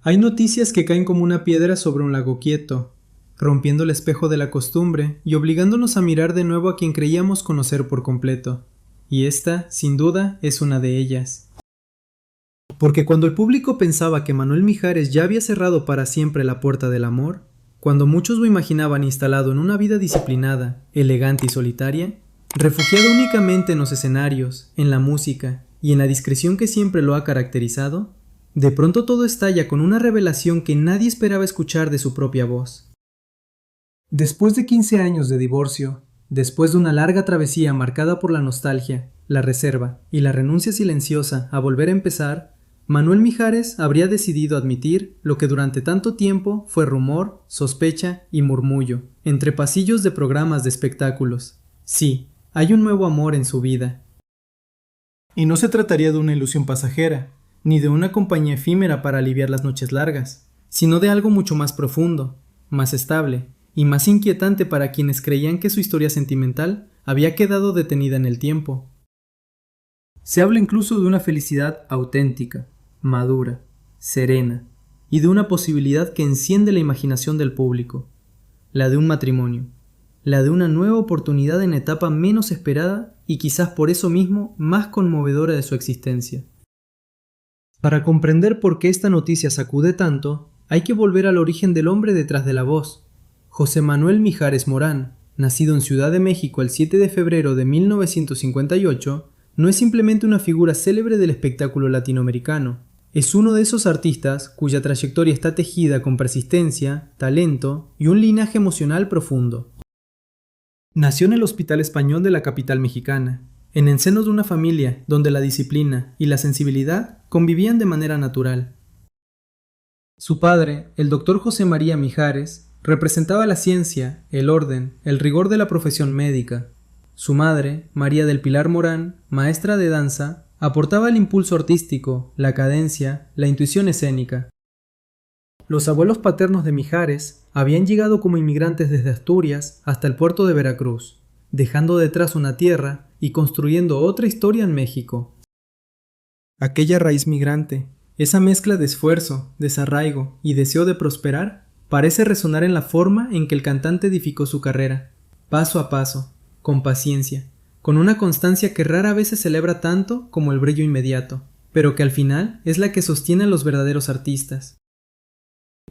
Hay noticias que caen como una piedra sobre un lago quieto, rompiendo el espejo de la costumbre y obligándonos a mirar de nuevo a quien creíamos conocer por completo. Y esta, sin duda, es una de ellas. Porque cuando el público pensaba que Manuel Mijares ya había cerrado para siempre la puerta del amor, cuando muchos lo imaginaban instalado en una vida disciplinada, elegante y solitaria, refugiado únicamente en los escenarios, en la música y en la discreción que siempre lo ha caracterizado, de pronto todo estalla con una revelación que nadie esperaba escuchar de su propia voz. Después de 15 años de divorcio, después de una larga travesía marcada por la nostalgia, la reserva y la renuncia silenciosa a volver a empezar, Manuel Mijares habría decidido admitir lo que durante tanto tiempo fue rumor, sospecha y murmullo, entre pasillos de programas de espectáculos. Sí, hay un nuevo amor en su vida. Y no se trataría de una ilusión pasajera, ni de una compañía efímera para aliviar las noches largas, sino de algo mucho más profundo, más estable y más inquietante para quienes creían que su historia sentimental había quedado detenida en el tiempo. Se habla incluso de una felicidad auténtica, madura, serena, y de una posibilidad que enciende la imaginación del público, la de un matrimonio, la de una nueva oportunidad en la etapa menos esperada y quizás por eso mismo más conmovedora de su existencia. Para comprender por qué esta noticia sacude tanto, hay que volver al origen del hombre detrás de la voz. José Manuel Mijares Morán, nacido en Ciudad de México el 7 de febrero de 1958, no es simplemente una figura célebre del espectáculo latinoamericano. Es uno de esos artistas cuya trayectoria está tejida con persistencia, talento y un linaje emocional profundo. Nació en el Hospital Español de la capital mexicana, en el seno de una familia donde la disciplina y la sensibilidad convivían de manera natural. Su padre, el doctor José María Mijares, representaba la ciencia, el orden, el rigor de la profesión médica. Su madre, María del Pilar Morán, maestra de danza, aportaba el impulso artístico, la cadencia, la intuición escénica. Los abuelos paternos de Mijares habían llegado como inmigrantes desde Asturias hasta el puerto de Veracruz, dejando detrás una tierra y construyendo otra historia en México. Aquella raíz migrante, esa mezcla de esfuerzo, desarraigo y deseo de prosperar, parece resonar en la forma en que el cantante edificó su carrera, paso a paso, con paciencia, con una constancia que rara vez se celebra tanto como el brillo inmediato, pero que al final es la que sostiene a los verdaderos artistas.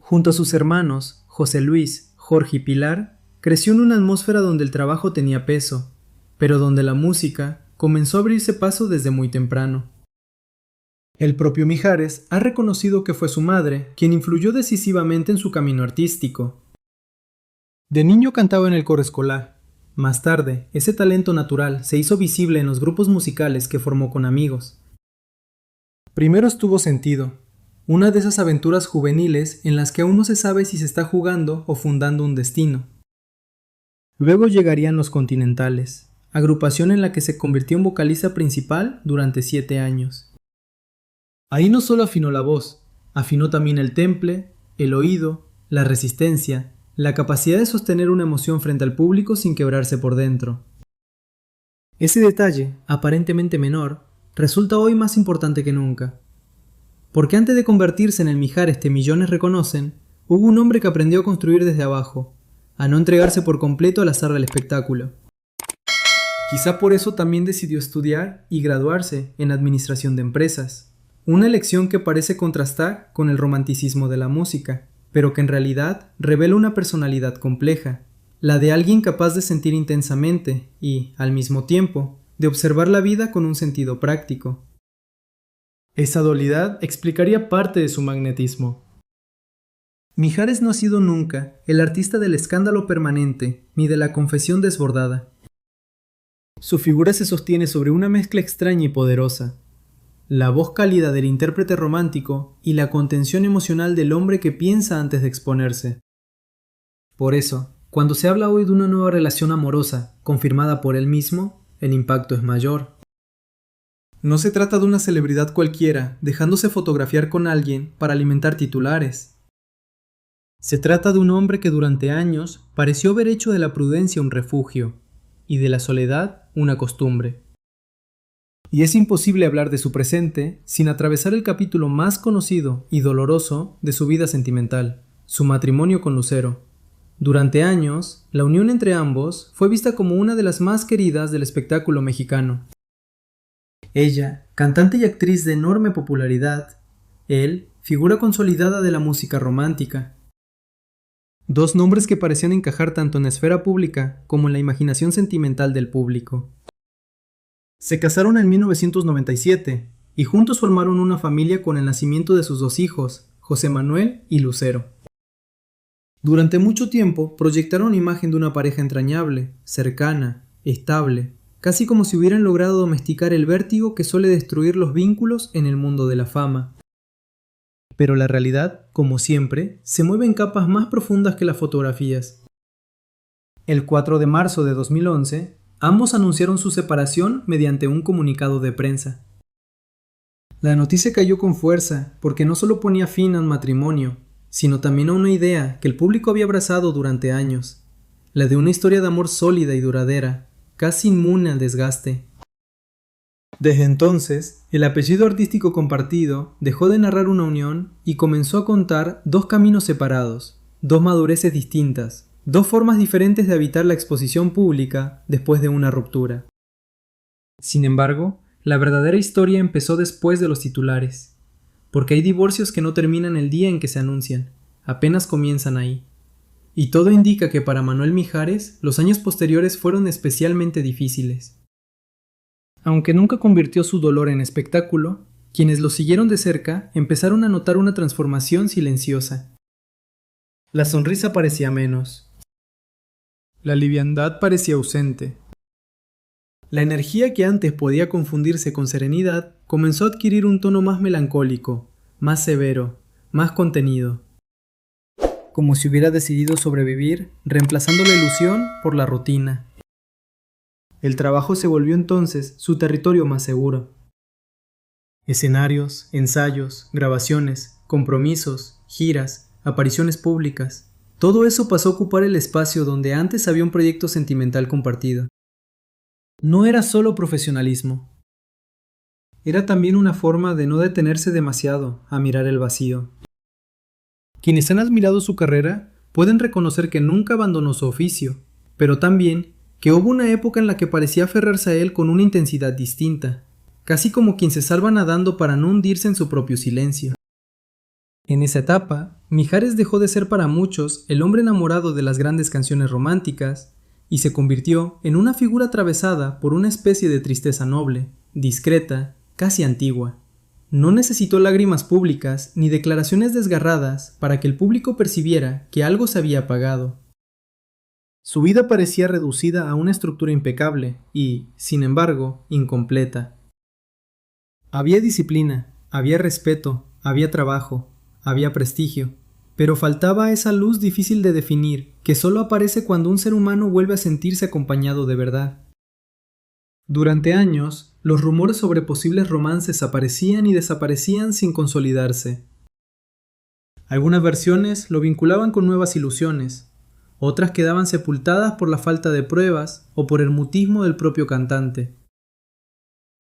Junto a sus hermanos, José Luis, Jorge y Pilar, creció en una atmósfera donde el trabajo tenía peso, pero donde la música comenzó a abrirse paso desde muy temprano. El propio Mijares ha reconocido que fue su madre quien influyó decisivamente en su camino artístico. De niño cantaba en el coro escolar. Más tarde, ese talento natural se hizo visible en los grupos musicales que formó con amigos. Primero estuvo Sentido, una de esas aventuras juveniles en las que aún no se sabe si se está jugando o fundando un destino. Luego llegarían Los Continentales, agrupación en la que se convirtió en vocalista principal durante 7 años. Ahí no solo afinó la voz, afinó también el temple, el oído, la resistencia, la capacidad de sostener una emoción frente al público sin quebrarse por dentro. Ese detalle, aparentemente menor, resulta hoy más importante que nunca. Porque antes de convertirse en el Mijares que millones reconocen, hubo un hombre que aprendió a construir desde abajo, a no entregarse por completo al azar del espectáculo. Quizá por eso también decidió estudiar y graduarse en administración de empresas. Una elección que parece contrastar con el romanticismo de la música, pero que en realidad revela una personalidad compleja, la de alguien capaz de sentir intensamente y, al mismo tiempo, de observar la vida con un sentido práctico. Esa dualidad explicaría parte de su magnetismo. Mijares no ha sido nunca el artista del escándalo permanente ni de la confesión desbordada. Su figura se sostiene sobre una mezcla extraña y poderosa. La voz cálida del intérprete romántico y la contención emocional del hombre que piensa antes de exponerse. Por eso, cuando se habla hoy de una nueva relación amorosa, confirmada por él mismo, el impacto es mayor. No se trata de una celebridad cualquiera, dejándose fotografiar con alguien para alimentar titulares. Se trata de un hombre que durante años pareció haber hecho de la prudencia un refugio, y de la soledad una costumbre. Y es imposible hablar de su presente sin atravesar el capítulo más conocido y doloroso de su vida sentimental, su matrimonio con Lucero. Durante años, la unión entre ambos fue vista como una de las más queridas del espectáculo mexicano. Ella, cantante y actriz de enorme popularidad, él, figura consolidada de la música romántica. Dos nombres que parecían encajar tanto en la esfera pública como en la imaginación sentimental del público. Se casaron en 1997 y juntos formaron una familia con el nacimiento de sus dos hijos, José Manuel y Lucero. Durante mucho tiempo proyectaron imagen de una pareja entrañable, cercana, estable, casi como si hubieran logrado domesticar el vértigo que suele destruir los vínculos en el mundo de la fama. Pero la realidad, como siempre, se mueve en capas más profundas que las fotografías. El 4 de marzo de 2011, ambos anunciaron su separación mediante un comunicado de prensa. La noticia cayó con fuerza porque no solo ponía fin a un matrimonio, sino también a una idea que el público había abrazado durante años, la de una historia de amor sólida y duradera, casi inmune al desgaste. Desde entonces, el apellido artístico compartido dejó de narrar una unión y comenzó a contar dos caminos separados, dos madureces distintas, dos formas diferentes de habitar la exposición pública después de una ruptura. Sin embargo, la verdadera historia empezó después de los titulares, porque hay divorcios que no terminan el día en que se anuncian, apenas comienzan ahí. Y todo indica que para Manuel Mijares los años posteriores fueron especialmente difíciles. Aunque nunca convirtió su dolor en espectáculo, quienes lo siguieron de cerca empezaron a notar una transformación silenciosa. La sonrisa parecía menos. La liviandad parecía ausente. La energía que antes podía confundirse con serenidad comenzó a adquirir un tono más melancólico, más severo, más contenido. Como si hubiera decidido sobrevivir, reemplazando la ilusión por la rutina. El trabajo se volvió entonces su territorio más seguro. Escenarios, ensayos, grabaciones, compromisos, giras, apariciones públicas. Todo eso pasó a ocupar el espacio donde antes había un proyecto sentimental compartido. No era solo profesionalismo. Era también una forma de no detenerse demasiado a mirar el vacío. Quienes han admirado su carrera pueden reconocer que nunca abandonó su oficio, pero también que hubo una época en la que parecía aferrarse a él con una intensidad distinta, casi como quien se salva nadando para no hundirse en su propio silencio. En esa etapa, Mijares dejó de ser para muchos el hombre enamorado de las grandes canciones románticas y se convirtió en una figura atravesada por una especie de tristeza noble, discreta, casi antigua. No necesitó lágrimas públicas ni declaraciones desgarradas para que el público percibiera que algo se había apagado. Su vida parecía reducida a una estructura impecable y, sin embargo, incompleta. Había disciplina, había respeto, había trabajo, había prestigio, pero faltaba esa luz difícil de definir que solo aparece cuando un ser humano vuelve a sentirse acompañado de verdad. Durante años, los rumores sobre posibles romances aparecían y desaparecían sin consolidarse. Algunas versiones lo vinculaban con nuevas ilusiones, otras quedaban sepultadas por la falta de pruebas o por el mutismo del propio cantante.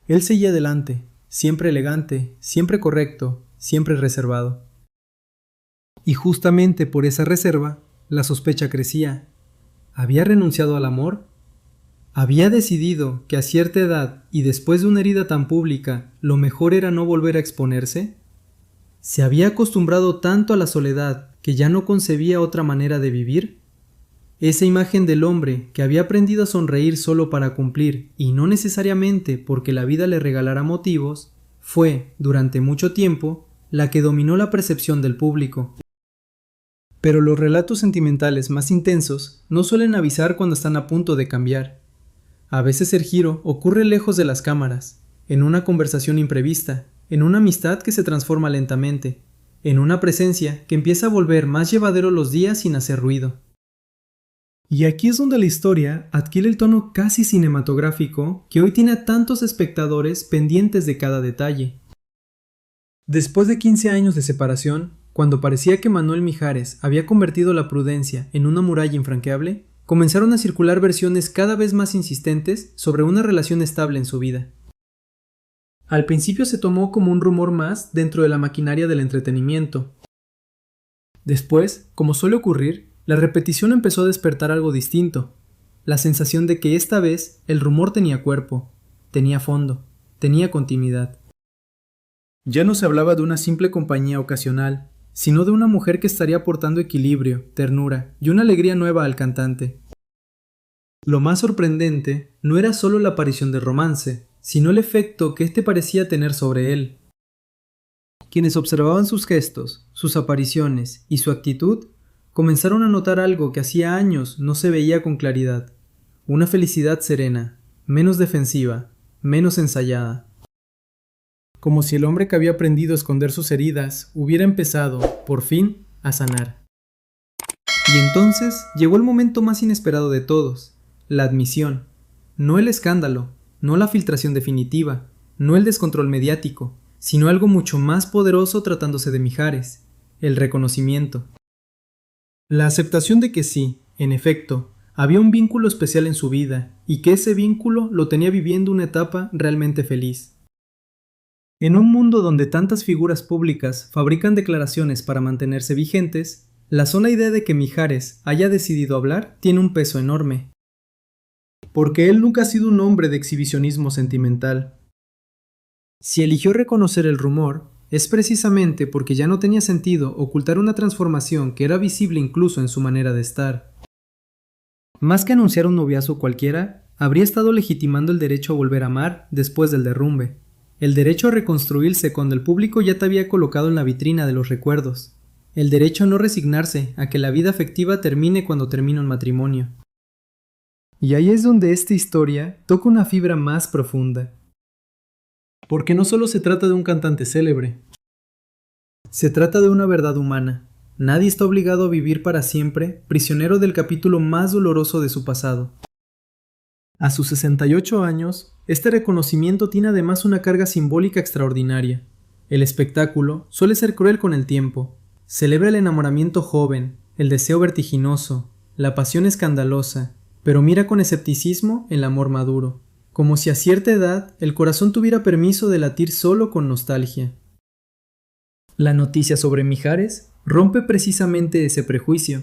Él seguía adelante, siempre elegante, siempre correcto, siempre reservado. Y justamente por esa reserva, la sospecha crecía. ¿Había renunciado al amor? ¿Había decidido que a cierta edad y después de una herida tan pública, lo mejor era no volver a exponerse? ¿Se había acostumbrado tanto a la soledad que ya no concebía otra manera de vivir? Esa imagen del hombre que había aprendido a sonreír solo para cumplir y no necesariamente porque la vida le regalara motivos, fue, durante mucho tiempo, la que dominó la percepción del público. Pero los relatos sentimentales más intensos no suelen avisar cuando están a punto de cambiar. A veces el giro ocurre lejos de las cámaras, en una conversación imprevista, en una amistad que se transforma lentamente, en una presencia que empieza a volver más llevadero los días sin hacer ruido. Y aquí es donde la historia adquiere el tono casi cinematográfico que hoy tiene a tantos espectadores pendientes de cada detalle. Después de 15 años de separación, cuando parecía que Manuel Mijares había convertido la prudencia en una muralla infranqueable, comenzaron a circular versiones cada vez más insistentes sobre una relación estable en su vida. Al principio se tomó como un rumor más dentro de la maquinaria del entretenimiento. Después, como suele ocurrir, la repetición empezó a despertar algo distinto, la sensación de que esta vez el rumor tenía cuerpo, tenía fondo, tenía continuidad. Ya no se hablaba de una simple compañía ocasional, sino de una mujer que estaría aportando equilibrio, ternura y una alegría nueva al cantante. Lo más sorprendente no era solo la aparición del romance, sino el efecto que éste parecía tener sobre él. Quienes observaban sus gestos, sus apariciones y su actitud, comenzaron a notar algo que hacía años no se veía con claridad: una felicidad serena, menos defensiva, menos ensayada. Como si el hombre que había aprendido a esconder sus heridas hubiera empezado, por fin, a sanar. Y entonces llegó el momento más inesperado de todos, la admisión. No el escándalo, no la filtración definitiva, no el descontrol mediático, sino algo mucho más poderoso tratándose de Mijares: el reconocimiento. La aceptación de que sí, en efecto, había un vínculo especial en su vida y que ese vínculo lo tenía viviendo una etapa realmente feliz. En un mundo donde tantas figuras públicas fabrican declaraciones para mantenerse vigentes, la sola idea de que Mijares haya decidido hablar tiene un peso enorme. Porque él nunca ha sido un hombre de exhibicionismo sentimental. Si eligió reconocer el rumor, es precisamente porque ya no tenía sentido ocultar una transformación que era visible incluso en su manera de estar. Más que anunciar un noviazgo cualquiera, habría estado legitimando el derecho a volver a amar después del derrumbe, el derecho a reconstruirse cuando el público ya te había colocado en la vitrina de los recuerdos, el derecho a no resignarse a que la vida afectiva termine cuando termina un matrimonio. Y ahí es donde esta historia toca una fibra más profunda. Porque no solo se trata de un cantante célebre, se trata de una verdad humana. Nadie está obligado a vivir para siempre prisionero del capítulo más doloroso de su pasado. A sus 68 años, este reconocimiento tiene además una carga simbólica extraordinaria. El espectáculo suele ser cruel con el tiempo. Celebra el enamoramiento joven, el deseo vertiginoso, la pasión escandalosa, pero mira con escepticismo el amor maduro, como si a cierta edad el corazón tuviera permiso de latir solo con nostalgia. La noticia sobre Mijares rompe precisamente ese prejuicio.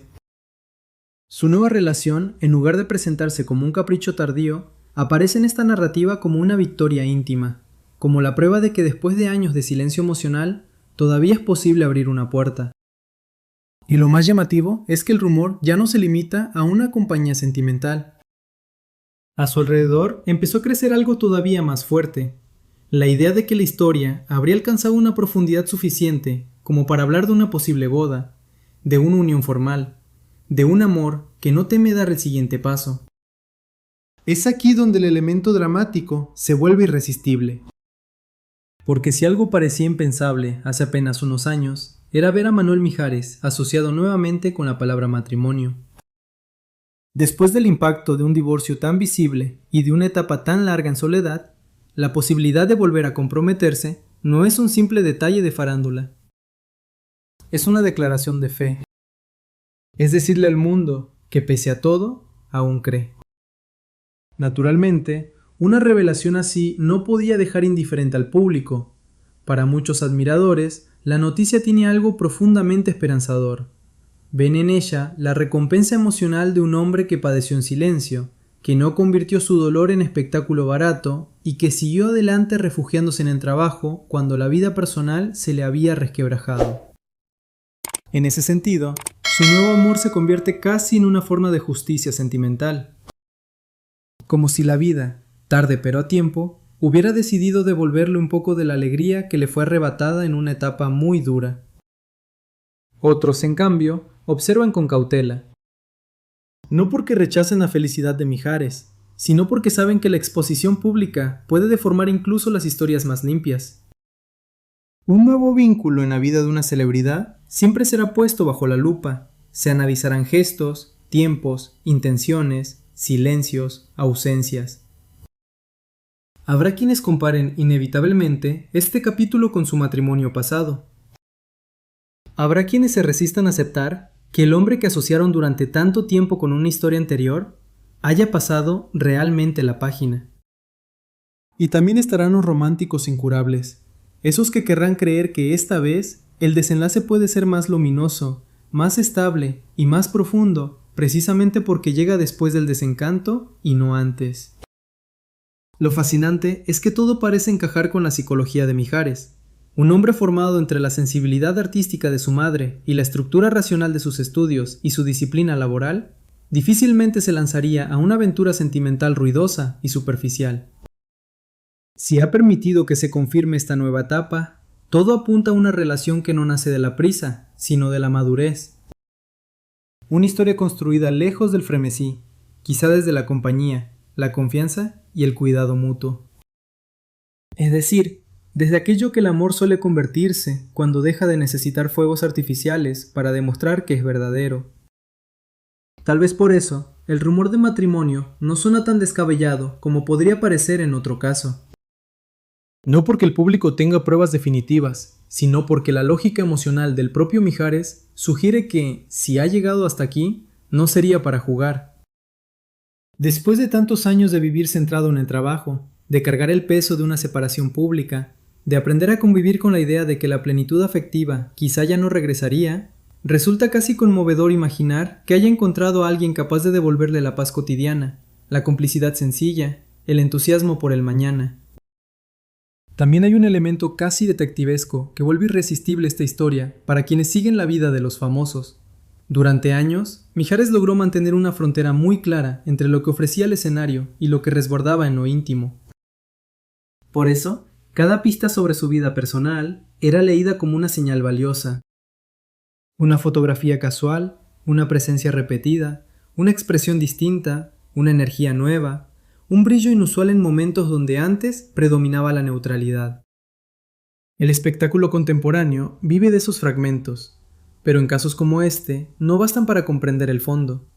Su nueva relación, en lugar de presentarse como un capricho tardío, aparece en esta narrativa como una victoria íntima, como la prueba de que después de años de silencio emocional, todavía es posible abrir una puerta. Y lo más llamativo es que el rumor ya no se limita a una compañía sentimental. A su alrededor empezó a crecer algo todavía más fuerte: la idea de que la historia habría alcanzado una profundidad suficiente como para hablar de una posible boda, de una unión formal, de un amor que no teme dar el siguiente paso. Es aquí donde el elemento dramático se vuelve irresistible. Porque si algo parecía impensable hace apenas unos años, era ver a Manuel Mijares asociado nuevamente con la palabra matrimonio. Después del impacto de un divorcio tan visible y de una etapa tan larga en soledad, la posibilidad de volver a comprometerse no es un simple detalle de farándula. Es una declaración de fe. Es decirle al mundo que pese a todo, aún cree. Naturalmente, una revelación así no podía dejar indiferente al público. Para muchos admiradores, la noticia tiene algo profundamente esperanzador. Ven en ella la recompensa emocional de un hombre que padeció en silencio, que no convirtió su dolor en espectáculo barato y que siguió adelante refugiándose en el trabajo cuando la vida personal se le había resquebrajado. En ese sentido, su nuevo amor se convierte casi en una forma de justicia sentimental. Como si la vida, tarde pero a tiempo, hubiera decidido devolverle un poco de la alegría que le fue arrebatada en una etapa muy dura. Otros, en cambio, observan con cautela. No porque rechacen la felicidad de Mijares, sino porque saben que la exposición pública puede deformar incluso las historias más limpias. Un nuevo vínculo en la vida de una celebridad siempre será puesto bajo la lupa. Se analizarán gestos, tiempos, intenciones, silencios, ausencias. Habrá quienes comparen inevitablemente este capítulo con su matrimonio pasado. Habrá quienes se resistan a aceptar que el hombre que asociaron durante tanto tiempo con una historia anterior haya pasado realmente la página. Y también estarán los románticos incurables, esos que querrán creer que esta vez el desenlace puede ser más luminoso, más estable y más profundo, precisamente porque llega después del desencanto y no antes. Lo fascinante es que todo parece encajar con la psicología de Mijares. Un hombre formado entre la sensibilidad artística de su madre y la estructura racional de sus estudios y su disciplina laboral, difícilmente se lanzaría a una aventura sentimental ruidosa y superficial. Si ha permitido que se confirme esta nueva etapa, todo apunta a una relación que no nace de la prisa, sino de la madurez. Una historia construida lejos del frenesí, quizá desde la compañía, la confianza y el cuidado mutuo. Es decir, desde aquello que el amor suele convertirse cuando deja de necesitar fuegos artificiales para demostrar que es verdadero. Tal vez por eso, el rumor de matrimonio no suena tan descabellado como podría parecer en otro caso. No porque el público tenga pruebas definitivas, sino porque la lógica emocional del propio Mijares sugiere que, si ha llegado hasta aquí, no sería para jugar. Después de tantos años de vivir centrado en el trabajo, de cargar el peso de una separación pública, de aprender a convivir con la idea de que la plenitud afectiva quizá ya no regresaría, resulta casi conmovedor imaginar que haya encontrado a alguien capaz de devolverle la paz cotidiana, la complicidad sencilla, el entusiasmo por el mañana. También hay un elemento casi detectivesco que vuelve irresistible esta historia para quienes siguen la vida de los famosos. Durante años, Mijares logró mantener una frontera muy clara entre lo que ofrecía el escenario y lo que resguardaba en lo íntimo. Por eso, cada pista sobre su vida personal era leída como una señal valiosa. Una fotografía casual, una presencia repetida, una expresión distinta, una energía nueva, un brillo inusual en momentos donde antes predominaba la neutralidad. El espectáculo contemporáneo vive de esos fragmentos, pero en casos como este no bastan para comprender el fondo.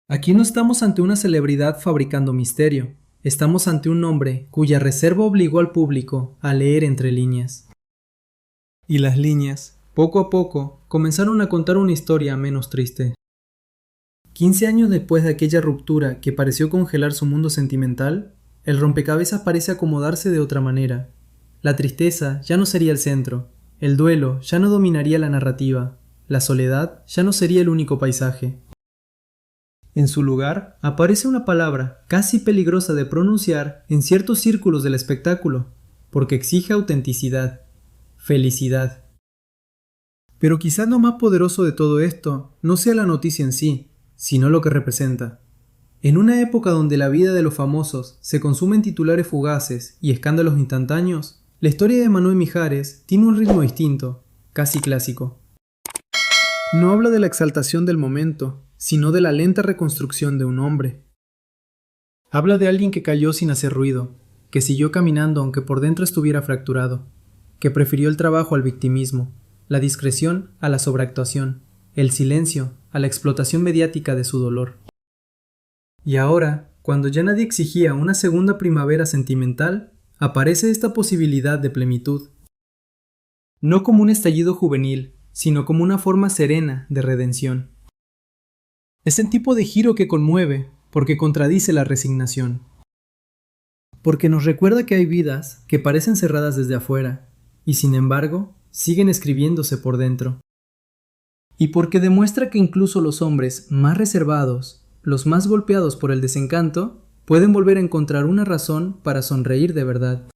Aquí no estamos ante una celebridad fabricando misterio, estamos ante un hombre cuya reserva obligó al público a leer entre líneas. Y las líneas, poco a poco, comenzaron a contar una historia menos triste. 15 años después de aquella ruptura que pareció congelar su mundo sentimental, el rompecabezas parece acomodarse de otra manera. La tristeza ya no sería el centro, el duelo ya no dominaría la narrativa, la soledad ya no sería el único paisaje. En su lugar, aparece una palabra casi peligrosa de pronunciar en ciertos círculos del espectáculo, porque exige autenticidad, felicidad. Pero quizás lo más poderoso de todo esto no sea la noticia en sí, sino lo que representa. En una época donde la vida de los famosos se consume en titulares fugaces y escándalos instantáneos, la historia de Manuel Mijares tiene un ritmo distinto, casi clásico. No habla de la exaltación del momento, sino de la lenta reconstrucción de un hombre. Habla de alguien que cayó sin hacer ruido, que siguió caminando aunque por dentro estuviera fracturado, que prefirió el trabajo al victimismo, la discreción a la sobreactuación, el silencio a la explotación mediática de su dolor. Y ahora, cuando ya nadie exigía una segunda primavera sentimental, aparece esta posibilidad de plenitud. No como un estallido juvenil, sino como una forma serena de redención. Es el tipo de giro que conmueve, porque contradice la resignación. Porque nos recuerda que hay vidas que parecen cerradas desde afuera, y sin embargo, siguen escribiéndose por dentro. Y porque demuestra que incluso los hombres más reservados, los más golpeados por el desencanto, pueden volver a encontrar una razón para sonreír de verdad.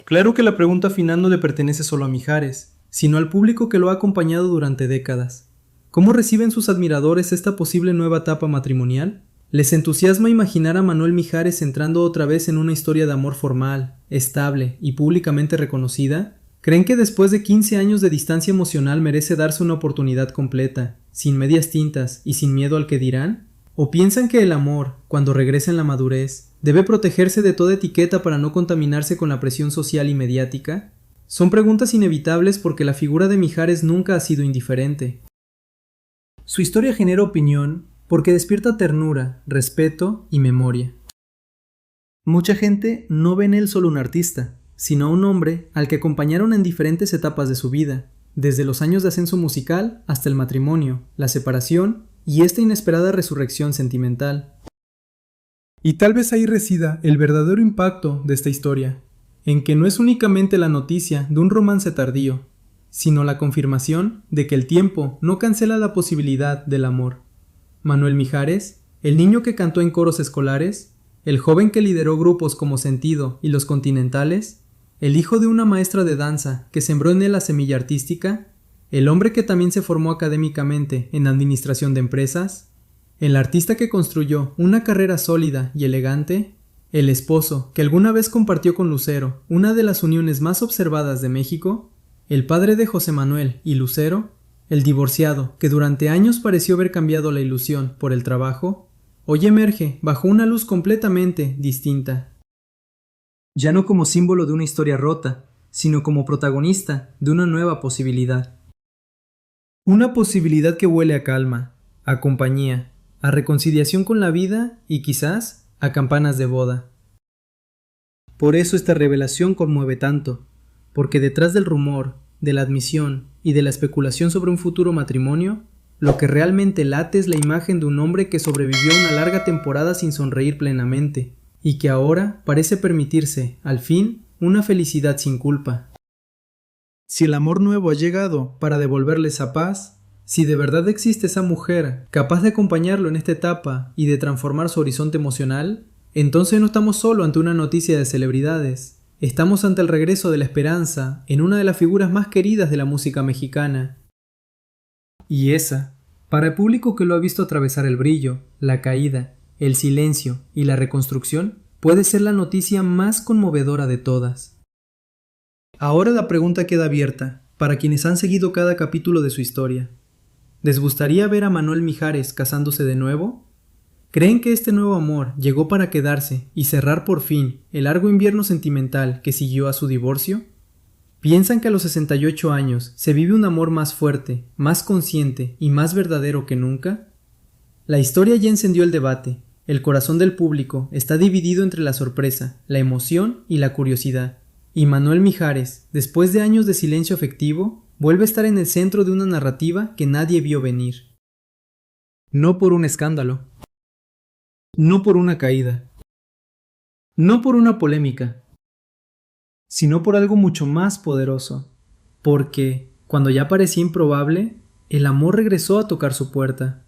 Claro que la pregunta final no le pertenece solo a Mijares, sino al público que lo ha acompañado durante décadas. ¿Cómo reciben sus admiradores esta posible nueva etapa matrimonial? ¿Les entusiasma imaginar a Manuel Mijares entrando otra vez en una historia de amor formal, estable y públicamente reconocida? ¿Creen que después de 15 años de distancia emocional merece darse una oportunidad completa, sin medias tintas y sin miedo al que dirán? ¿O piensan que el amor, cuando regrese en la madurez, debe protegerse de toda etiqueta para no contaminarse con la presión social y mediática? Son preguntas inevitables porque la figura de Mijares nunca ha sido indiferente. Su historia genera opinión porque despierta ternura, respeto y memoria. Mucha gente no ve en él solo un artista, sino a un hombre al que acompañaron en diferentes etapas de su vida, desde los años de ascenso musical hasta el matrimonio, la separación y esta inesperada resurrección sentimental. Y tal vez ahí resida el verdadero impacto de esta historia, en que no es únicamente la noticia de un romance tardío, sino la confirmación de que el tiempo no cancela la posibilidad del amor. Manuel Mijares, el niño que cantó en coros escolares, el joven que lideró grupos como Sentido y Los Continentales, el hijo de una maestra de danza que sembró en él la semilla artística, el hombre que también se formó académicamente en administración de empresas, el artista que construyó una carrera sólida y elegante, el esposo que alguna vez compartió con Lucero una de las uniones más observadas de México, el padre de José Manuel y Lucero, el divorciado que durante años pareció haber cambiado la ilusión por el trabajo, hoy emerge bajo una luz completamente distinta. Ya no como símbolo de una historia rota, sino como protagonista de una nueva posibilidad. Una posibilidad que huele a calma, a compañía, a reconciliación con la vida y quizás a campanas de boda. Por eso esta revelación conmueve tanto, porque detrás del rumor, de la admisión y de la especulación sobre un futuro matrimonio, lo que realmente late es la imagen de un hombre que sobrevivió una larga temporada sin sonreír plenamente, y que ahora parece permitirse, al fin, una felicidad sin culpa. Si el amor nuevo ha llegado para devolverle esa paz, si de verdad existe esa mujer capaz de acompañarlo en esta etapa y de transformar su horizonte emocional, entonces no estamos solo ante una noticia de celebridades, estamos ante el regreso de la esperanza en una de las figuras más queridas de la música mexicana. Y esa, para el público que lo ha visto atravesar el brillo, la caída, el silencio y la reconstrucción, puede ser la noticia más conmovedora de todas. Ahora la pregunta queda abierta para quienes han seguido cada capítulo de su historia. ¿Les gustaría ver a Manuel Mijares casándose de nuevo? ¿Creen que este nuevo amor llegó para quedarse y cerrar por fin el largo invierno sentimental que siguió a su divorcio? ¿Piensan que a los 68 años se vive un amor más fuerte, más consciente y más verdadero que nunca? La historia ya encendió el debate. El corazón del público está dividido entre la sorpresa, la emoción y la curiosidad. Y Manuel Mijares, después de años de silencio afectivo, vuelve a estar en el centro de una narrativa que nadie vio venir. No por un escándalo, no por una caída, no por una polémica, sino por algo mucho más poderoso. Porque, cuando ya parecía improbable, el amor regresó a tocar su puerta.